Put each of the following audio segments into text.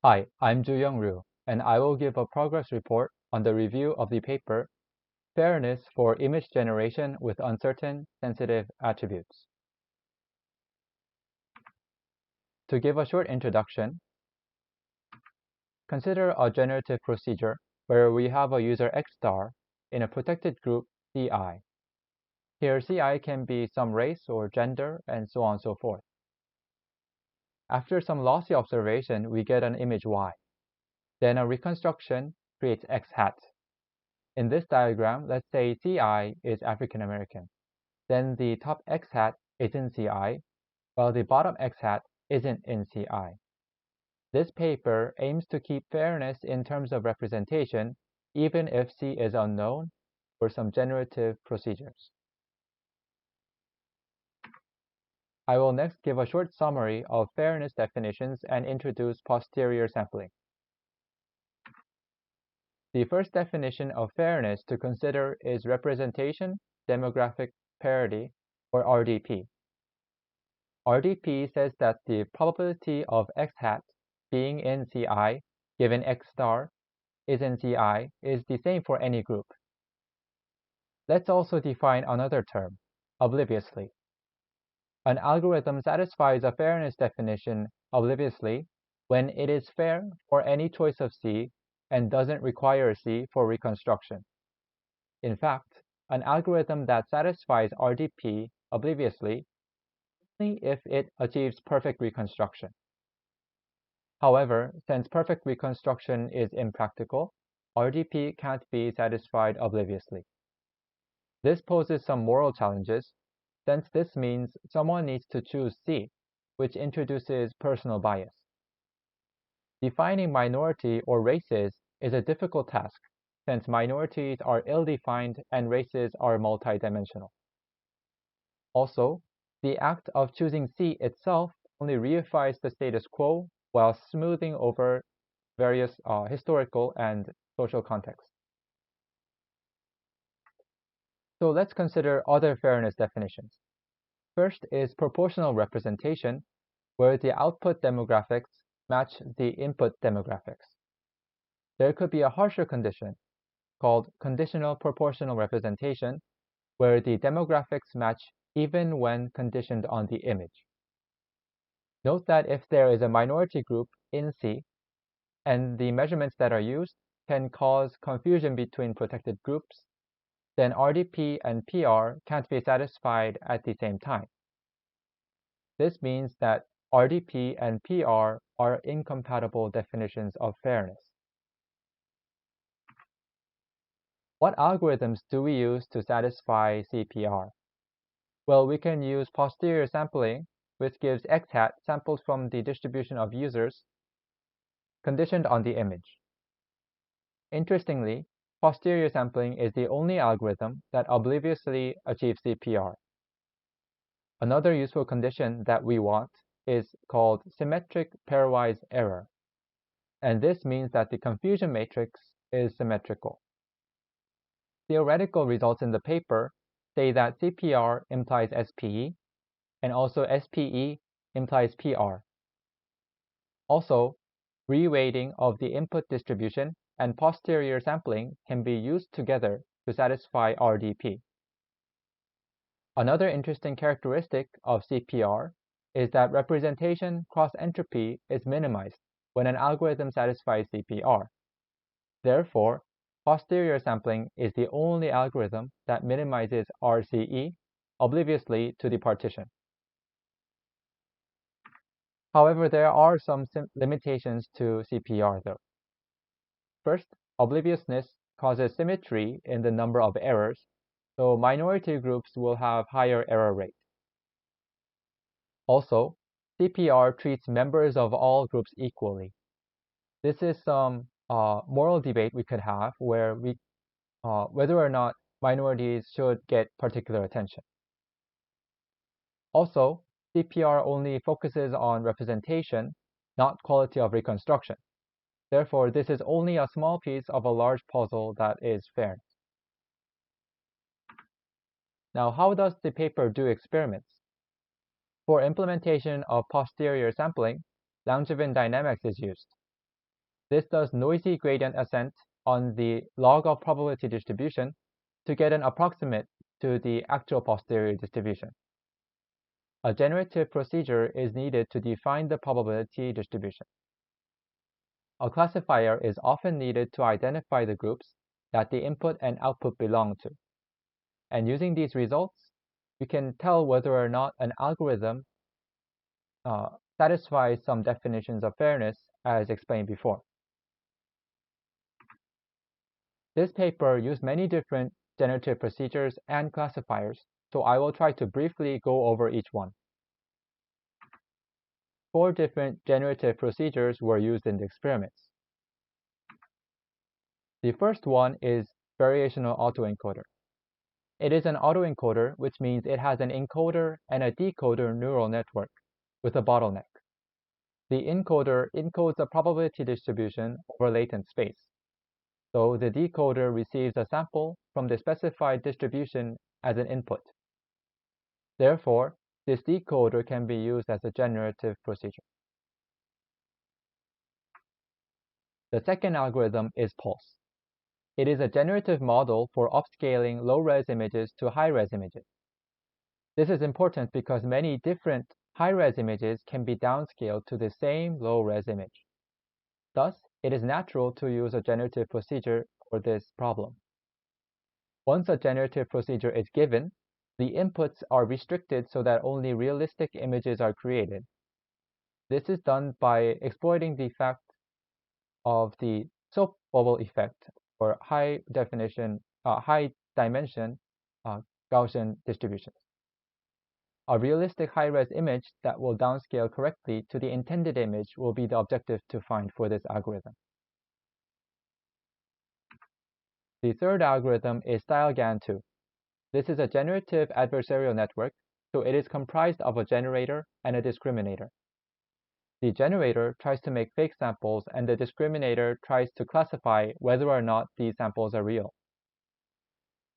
Hi, I'm Ju-Young Ryu, and I will give a progress report on the review of the paper Fairness for Image Generation with Uncertain Sensitive Attributes. To give a short introduction, consider a generative procedure where we have a user X star in a protected group CI. Here CI can be some race or gender and so on and so forth. After some lossy observation, we get an image Y. Then a reconstruction creates X hat. In this diagram, let's say CI is African American. Then the top X hat is in CI, while the bottom X hat isn't in CI. This paper aims to keep fairness in terms of representation, even if C is unknown for some generative procedures. I will next give a short summary of fairness definitions and introduce posterior sampling. The first definition of fairness to consider is representation demographic parity, or RDP. RDP says that the probability of X hat being in CI given X star is in CI is the same for any group. Let's also define another term, obliviously. An algorithm satisfies a fairness definition obliviously when it is fair for any choice of C and doesn't require C for reconstruction. In fact, an algorithm that satisfies RDP obliviously only if it achieves perfect reconstruction. However, since perfect reconstruction is impractical, RDP can't be satisfied obliviously. This poses some moral challenges, since this means someone needs to choose C, which introduces personal bias. Defining minority or races is a difficult task, since minorities are ill-defined and races are multidimensional. Also, the act of choosing C itself only reifies the status quo while smoothing over various historical and social contexts. So let's consider other fairness definitions. First is proportional representation, where the output demographics match the input demographics. There could be a harsher condition called conditional proportional representation, where the demographics match even when conditioned on the image. Note that if there is a minority group in C, and the measurements that are used can cause confusion between protected groups, then RDP and PR can't be satisfied at the same time. This means that RDP and PR are incompatible definitions of fairness. What algorithms do we use to satisfy CPR? Well, we can use posterior sampling, which gives X hat sampled from the distribution of users conditioned on the image. Interestingly, posterior sampling is the only algorithm that obliviously achieves CPR. Another useful condition that we want is called symmetric pairwise error, and this means that the confusion matrix is symmetrical. Theoretical results in the paper say that CPR implies SPE, and also SPE implies PR. Also, reweighting of the input distribution and posterior sampling can be used together to satisfy RDP. Another interesting characteristic of CPR is that representation cross-entropy is minimized when an algorithm satisfies CPR. Therefore, posterior sampling is the only algorithm that minimizes RCE obliviously to the partition. However, there are some limitations to CPR though. First, obliviousness causes symmetry in the number of errors, so minority groups will have higher error rate. Also, CPR treats members of all groups equally. This is some moral debate we could have where whether or not minorities should get particular attention. Also, CPR only focuses on representation, not quality of reconstruction. Therefore, this is only a small piece of a large puzzle that is fairness. Now, how does the paper do experiments? For implementation of posterior sampling, Langevin dynamics is used. This does noisy gradient ascent on the log of probability distribution to get an approximate to the actual posterior distribution. A generative procedure is needed to define the probability distribution. A classifier is often needed to identify the groups that the input and output belong to. And using these results, we can tell whether or not an algorithm satisfies some definitions of fairness as explained before. This paper used many different generative procedures and classifiers, so I will try to briefly go over each one. 4 different generative procedures were used in the experiments. The first one is variational autoencoder. It is an autoencoder, which means it has an encoder and a decoder neural network with a bottleneck. The encoder encodes a probability distribution over latent space. So the decoder receives a sample from the specified distribution as an input. Therefore, this decoder can be used as a generative procedure. The second algorithm is Pulse. It is a generative model for upscaling low-res images to high-res images. This is important because many different high-res images can be downscaled to the same low-res image. Thus, it is natural to use a generative procedure for this problem. Once a generative procedure is given, the inputs are restricted so that only realistic images are created. This is done by exploiting the fact of the soap bubble effect or high dimension Gaussian distributions. A realistic high-res image that will downscale correctly to the intended image will be the objective to find for this algorithm. The third algorithm is StyleGAN2. This is a generative adversarial network, so it is comprised of a generator and a discriminator. The generator tries to make fake samples, and the discriminator tries to classify whether or not these samples are real.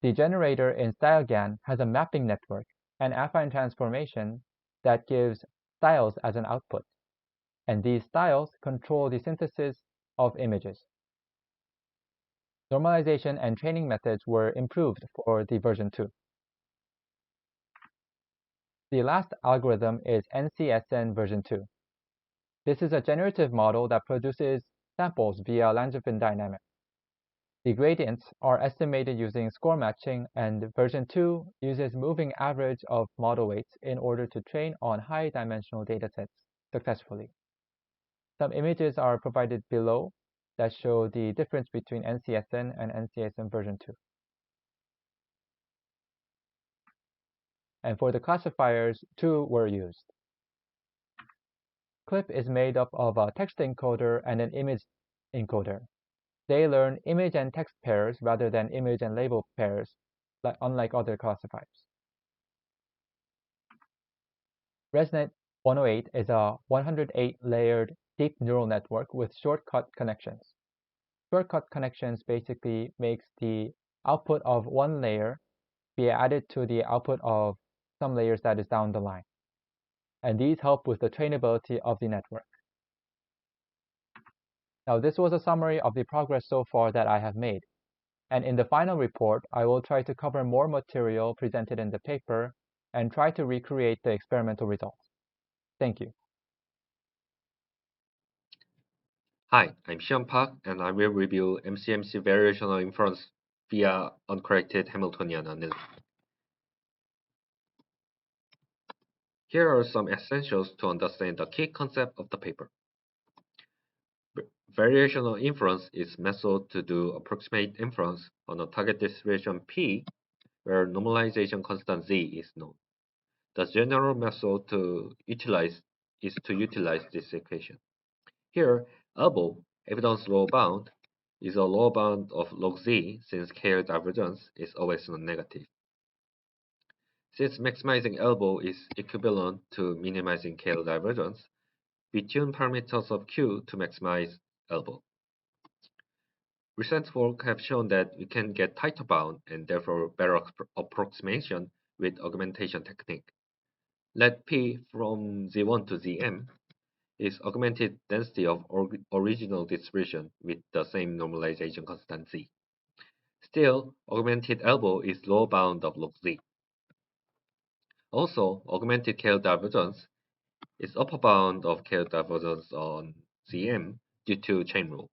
The generator in StyleGAN has a mapping network and affine transformation that gives styles as an output, and these styles control the synthesis of images. Normalization and training methods were improved for the version 2. The last algorithm is NCSN version 2. This is a generative model that produces samples via Langevin dynamics. The gradients are estimated using score matching, and version 2 uses moving average of model weights in order to train on high-dimensional datasets successfully. Some images are provided below that show the difference between NCSN and NCSN version 2. And for the classifiers, 2 were used. CLIP is made up of a text encoder and an image encoder. They learn image and text pairs rather than image and label pairs, unlike other classifiers. ResNet 108 is a 108-layered deep neural network with shortcut connections. Shortcut connections basically makes the output of one layer be added to the output of some layers that is down the line. And these help with the trainability of the network. Now, this was a summary of the progress so far that I have made. And in the final report, I will try to cover more material presented in the paper and try to recreate the experimental results. Thank you. Hi, I'm Xian Park, and I will review MCMC variational inference via uncorrected Hamiltonian annealing. Here are some essentials to understand the key concept of the paper. Variational inference is a method to do approximate inference on a target distribution P where normalization constant Z is known. The general method to utilize is to utilize this equation. Here, elbow, evidence lower bound, is a lower bound of log Z since KL divergence is always non-negative. Since maximizing elbow is equivalent to minimizing KL divergence, we tune parameters of Q to maximize elbow. Recent work have shown that we can get tighter bound and therefore better approximation with augmentation technique. Let P from Z1 to Zm, is augmented density of original distribution with the same normalization constant z. Still, augmented elbow is lower bound of log z. Also, augmented KL divergence is upper bound of KL divergence on Zm due to chain rule.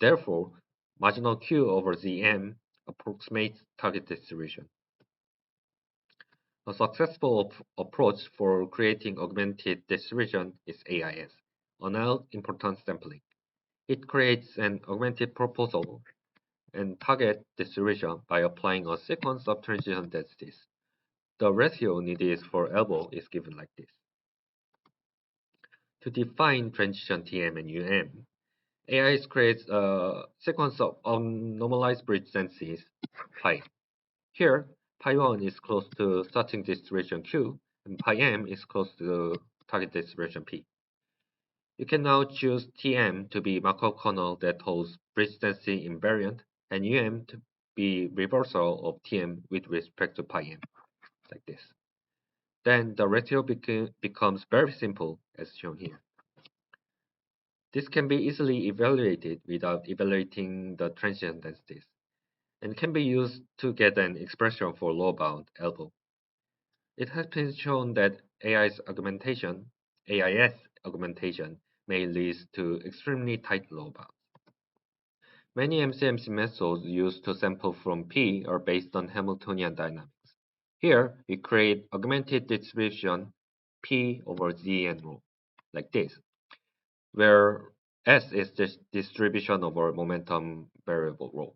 Therefore, marginal Q over Zm approximates target distribution. A successful approach for creating augmented distribution is AIS, Annealing Importance Sampling. It creates an augmented proposal and target distribution by applying a sequence of transition densities. The ratio needed for elbow is given like this. To define transition Tm and Um, AIS creates a sequence of normalized bridge densities pi. Here, pi1 is close to starting distribution Q, and pi-m is close to target distribution P. You can now choose Tm to be Markov kernel that holds bridge density invariant, and Um to be reversal of Tm with respect to pi-m, like this. Then the ratio becomes very simple, as shown here. This can be easily evaluated without evaluating the transition densities, and can be used to get an expression for lower bound elbow. It has been shown that AIS augmentation may lead to extremely tight lower bounds. Many MCMC methods used to sample from P are based on Hamiltonian dynamics. Here, we create augmented distribution P over Z and rho, like this, where S is the distribution over momentum variable rho.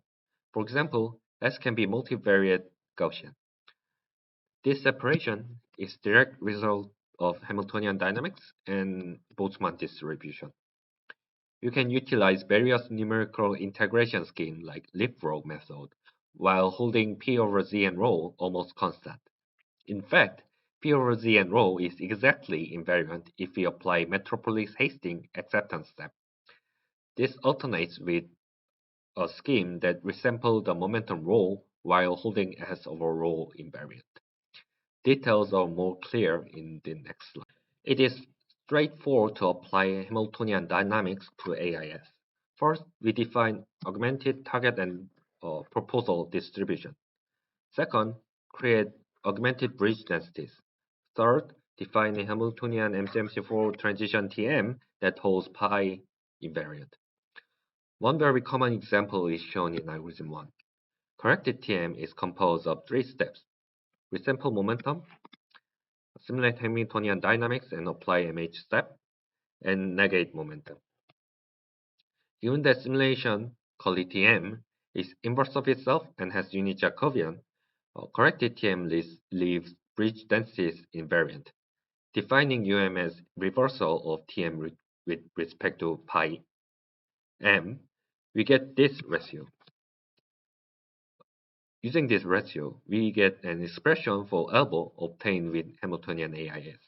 For example, S can be multivariate Gaussian. This separation is direct result of Hamiltonian dynamics and Boltzmann distribution. You can utilize various numerical integration schemes like leapfrog method while holding P over Z and rho almost constant. In fact, P over Z and rho is exactly invariant if we apply Metropolis-Hastings acceptance step. This alternates with a scheme that resembles the momentum rho while holding S over rho invariant. Details are more clear in the next slide. It is straightforward to apply Hamiltonian dynamics to AIS. First, we define augmented target and proposal distribution. Second, create augmented bridge densities. Third, define a Hamiltonian MCMC4 transition Tm that holds pi invariant. One very common example is shown in algorithm 1. Corrected Tm is composed of 3 steps: resample momentum, simulate Hamiltonian dynamics and apply MH step, and negate momentum. Given that simulation, called Tm, is inverse of itself and has unit Jacobian, corrected Tm leaves bridge densities invariant. Defining Um as reversal of Tm with respect to pi m, we get this ratio. Using this ratio, we get an expression for elbow obtained with Hamiltonian AIS.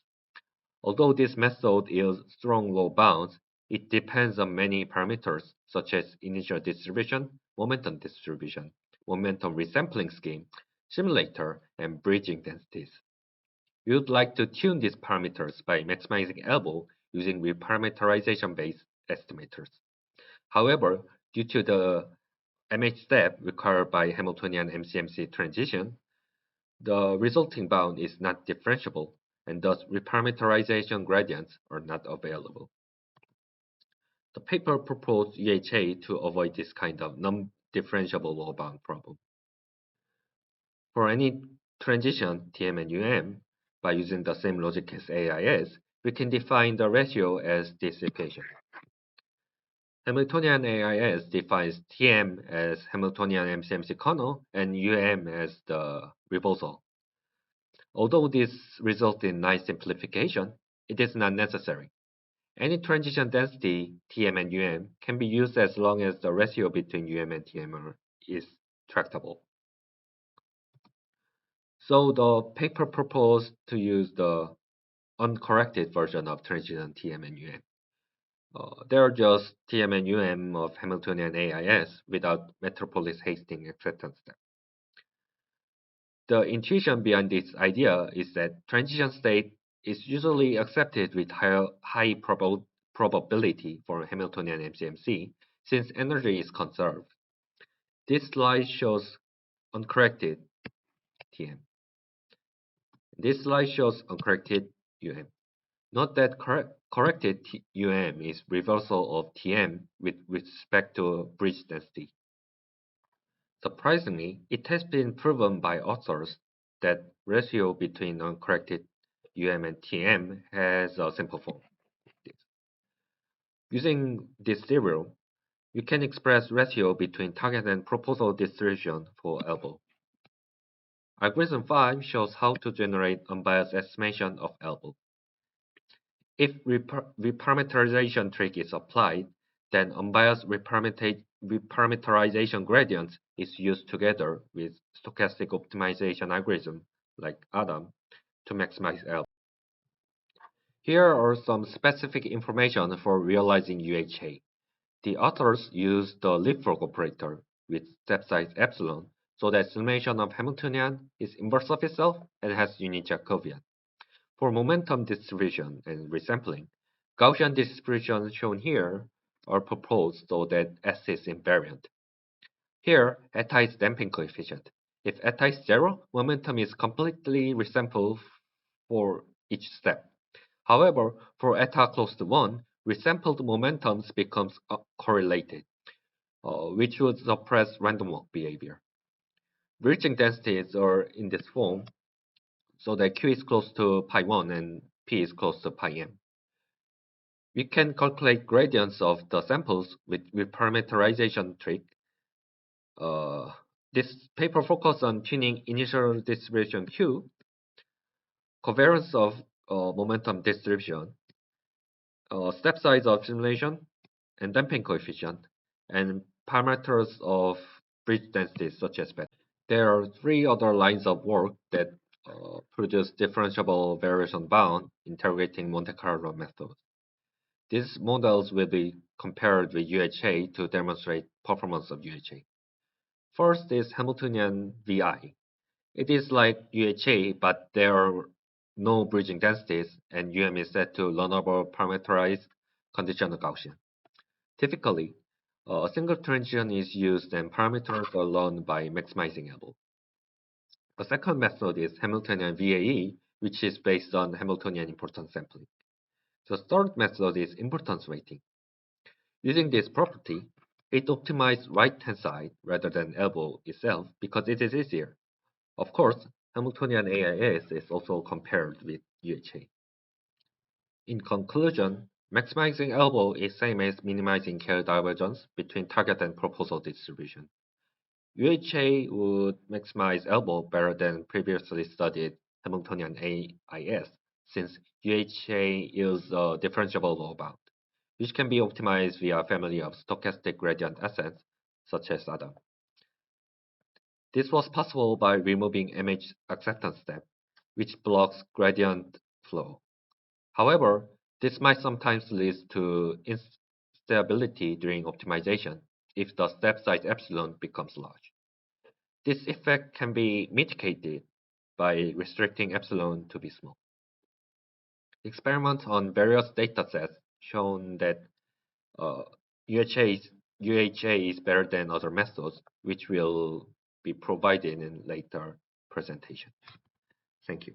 Although this method yields strong low bounds, it depends on many parameters such as initial distribution, momentum resampling scheme, simulator, and bridging densities. We would like to tune these parameters by maximizing elbow using reparameterization-based estimators. However, due to the MH step required by Hamiltonian MCMC transition, the resulting bound is not differentiable, and thus reparameterization gradients are not available. The paper proposed UHA to avoid this kind of non-differentiable low bound problem. For any transition Tm and Um, by using the same logic as AIS, we can define the ratio as this equation. Hamiltonian AIS defines Tm as Hamiltonian MCMC kernel and as the reversal. Although this results in nice simplification, it is not necessary. Any transition density Tm and can be used as long as the ratio between and Tm is tractable. So the paper proposed to use the uncorrected version of transition Tm and they are just Tm and of Hamiltonian AIS without Metropolis-Hastings acceptance step. The intuition behind this idea is that transition state is usually accepted with high probability for Hamiltonian MCMC since energy is conserved. This slide shows uncorrected Tm. This slide shows uncorrected Um. Note that corrected Um is reversal of Tm with respect to bridge density. Surprisingly, it has been proven by authors that ratio between uncorrected Um and Tm has a simple form. Using this theorem, you can express ratio between target and proposal distribution for elbow. Algorithm 5 shows how to generate unbiased estimation of elbow. If reparameterization trick is applied, then unbiased reparameterization gradient is used together with stochastic optimization algorithm like Adam to maximize elbow. Here are some specific information for realizing UHA. The authors use the leapfrog operator with step size epsilon so that summation of Hamiltonian is inverse of itself and has unit Jacobian. For momentum distribution and resampling, Gaussian distributions shown here are proposed so that S is invariant. Here, eta is damping coefficient. If eta is 0, momentum is completely resampled for each step. However, for eta close to 1, resampled momentums becomes correlated, which would suppress random walk behavior. Bridging densities are in this form, so that Q is close to pi 1 and P is close to pi m. We can calculate gradients of the samples with reparameterization trick. This paper focuses on tuning initial distribution Q, covariance of momentum distribution, step size of simulation, and damping coefficient, and parameters of bridge densities such as beta. There are 3 other lines of work that produce differentiable variation bound interrogating Monte Carlo methods. These models will be compared with UHA to demonstrate performance of UHA. First is Hamiltonian Vi. It is like UHA, but there are no bridging densities, and UM is set to learnable parameterized conditional Gaussian. Typically, a single transition is used and parameters are learned by maximizing elbow. The second method is Hamiltonian VAE, which is based on Hamiltonian importance sampling. The third method is importance weighting. Using this property, it optimizes right-hand side rather than elbow itself because it is easier. Of course, Hamiltonian AIS is also compared with UHA. In conclusion, maximizing elbow is same as minimizing Kerr divergence between target and proposal distribution. UHA would maximize elbow better than previously studied Hamiltonian AIS since UHA is a differentiable low bound, which can be optimized via a family of stochastic gradient assets such as Adam. This was possible by removing image acceptance step, which blocks gradient flow. However, this might sometimes lead to instability during optimization if the step size epsilon becomes large. This effect can be mitigated by restricting epsilon to be small. Experiments on various datasets shown that UHA is better than other methods, which will be provided in later presentation. Thank you.